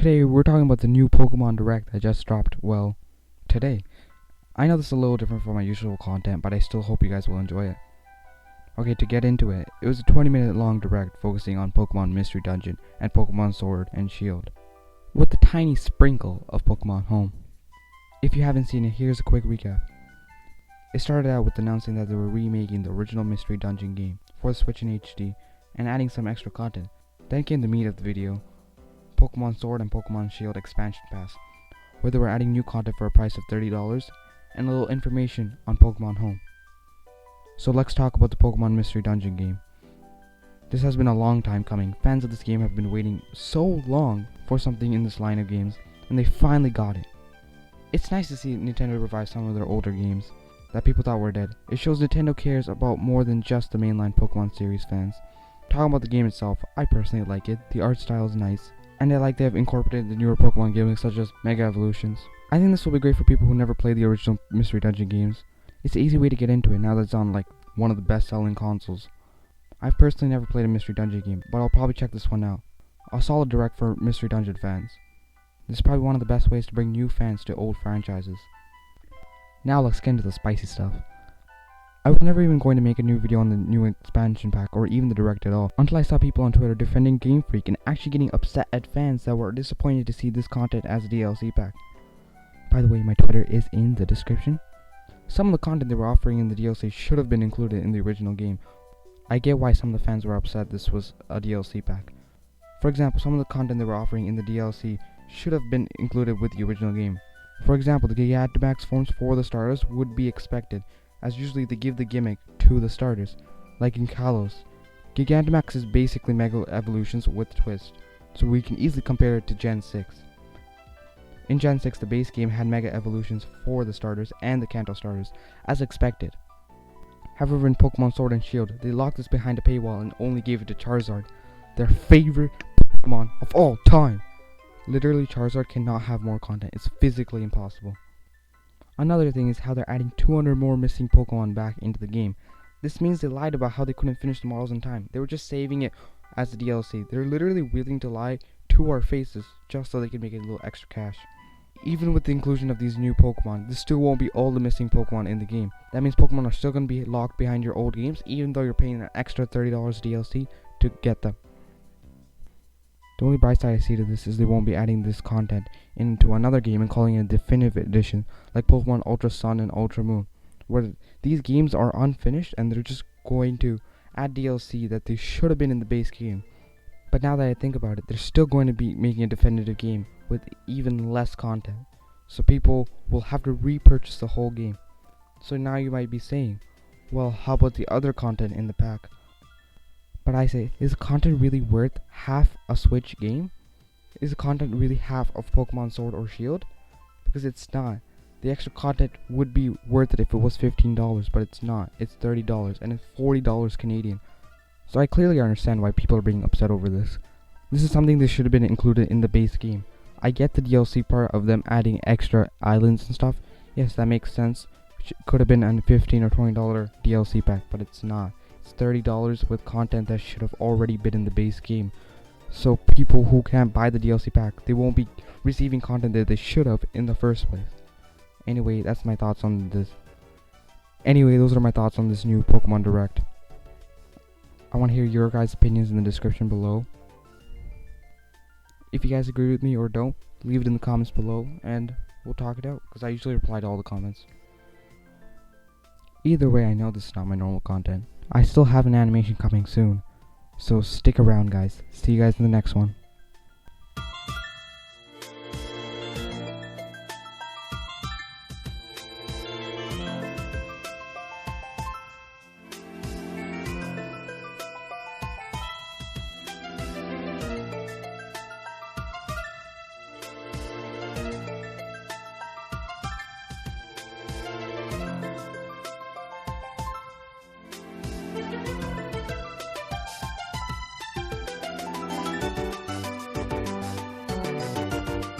Today we're talking about the new Pokemon Direct that just dropped, well, today. I know this is a little different from my usual content, but I still hope you guys will enjoy it. Okay, to get into it, it was a 20-minute long Direct focusing on Pokemon Mystery Dungeon and Pokemon Sword and Shield, with a tiny sprinkle of Pokemon Home. If you haven't seen it, here's a quick recap. It started out with announcing that they were remaking the original Mystery Dungeon game for the Switch in HD and adding some extra content. Then came the meat of the video, Pokemon Sword and Pokemon Shield Expansion Pass, where they were adding new content for a price of $30 and a little information on Pokemon Home. So let's talk about the Pokemon Mystery Dungeon game. This has been a long time coming. Fans of this game have been waiting so long for something in this line of games, and they finally got it. It's nice to see Nintendo revive some of their older games that people thought were dead. It shows Nintendo cares about more than just the mainline Pokemon series fans. Talking about the game itself, I personally like it. The art style is nice, and I like they have incorporated the newer Pokemon gimmicks such as Mega Evolutions. I think this will be great for people who never played the original Mystery Dungeon games. It's an easy way to get into it now that it's on like one of the best selling consoles. I've personally never played a Mystery Dungeon game, but I'll probably check this one out. A solid direct for Mystery Dungeon fans. This is probably one of the best ways to bring new fans to old franchises. Now let's get into the spicy stuff. I was never even going to make a new video on the new expansion pack or even the direct at all until I saw people on Twitter defending Game Freak and actually getting upset at fans that were disappointed to see this content as a DLC pack. By the way, my Twitter is in the description. Some of the content they were offering in the DLC should have been included in the original game. I get why some of the fans were upset this was a DLC pack. For example, some of the content they were offering in the DLC should have been included with the original game. For example, the Gigantamax forms for the starters would be expected, as usually they give the gimmick to the starters, like in Kalos. Gigantamax is basically Mega Evolutions with a twist, so we can easily compare it to Gen 6. In Gen 6, the base game had Mega Evolutions for the starters and the Kanto starters, as expected. However, in Pokemon Sword and Shield, they locked this behind a paywall and only gave it to Charizard, their favorite Pokemon of all time. Literally, Charizard cannot have more content. It's physically impossible. Another thing is how they're adding 200 more missing Pokemon back into the game. This means they lied about how they couldn't finish the models in time. They were just saving it as a DLC. They're literally willing to lie to our faces just so they can make a little extra cash. Even with the inclusion of these new Pokemon, this still won't be all the missing Pokemon in the game. That means Pokemon are still going to be locked behind your old games even though you're paying an extra $30 DLC to get them. The only bright side I see to this is they won't be adding this content into another game and calling it a definitive edition like Pokemon Ultra Sun and Ultra Moon, where these games are unfinished and they're just going to add DLC that they should have been in the base game. But now that I think about it, they're still going to be making a definitive game with even less content, so people will have to repurchase the whole game. So now you might be saying, well, how about the other content in the pack? But I say, is the content really worth half a Switch game? Is the content really half of Pokemon Sword or Shield? Because it's not. The extra content would be worth it if it was $15, but it's not. It's $30 and it's $40 Canadian. So I clearly understand why people are being upset over this. This is something that should have been included in the base game. I get the DLC part of them adding extra islands and stuff. Yes, that makes sense. It could have been a $15 or $20 DLC pack, but it's not. It's $30 with content that should have already been in the base game. So people who can't buy the DLC pack, they won't be receiving content that they should have in the first place. Anyway, that's my thoughts on this. Anyway, those are my thoughts on this new Pokemon Direct. I want to hear your guys' opinions in the description below. If you guys agree with me or don't, leave it in the comments below and we'll talk it out, because I usually reply to all the comments. Either way, I know this is not my normal content. I still have an animation coming soon, so stick around guys. See you guys in the next one.